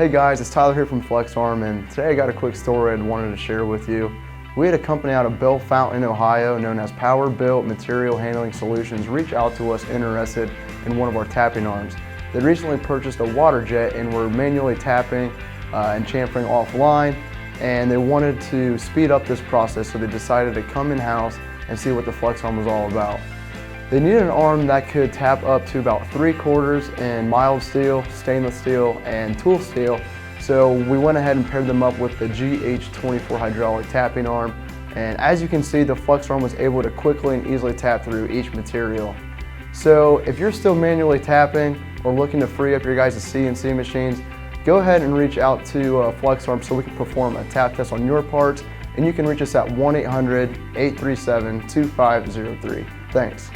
Hey guys, it's Tyler here from FlexArm, and today I got a quick story I wanted to share with you. We had a company out of Bellefontaine, Ohio, known as PowerBuilt Material Handling Solutions, reach out to us interested in one of our tapping arms. They recently purchased a Waterjet and were manually tapping and chamfering offline, and they wanted to speed up this process, so they decided to come in-house and see what the FlexArm was all about. They needed an arm that could tap up to about 3/4 in mild steel, stainless steel, and tool steel. So we went ahead and paired them up with the GH24 hydraulic tapping arm. And as you can see, the FlexArm was able to quickly and easily tap through each material. So if you're still manually tapping or looking to free up your guys' CNC machines, go ahead and reach out to FlexArm so we can perform a tap test on your parts. And you can reach us at 1-800-837-2503. Thanks.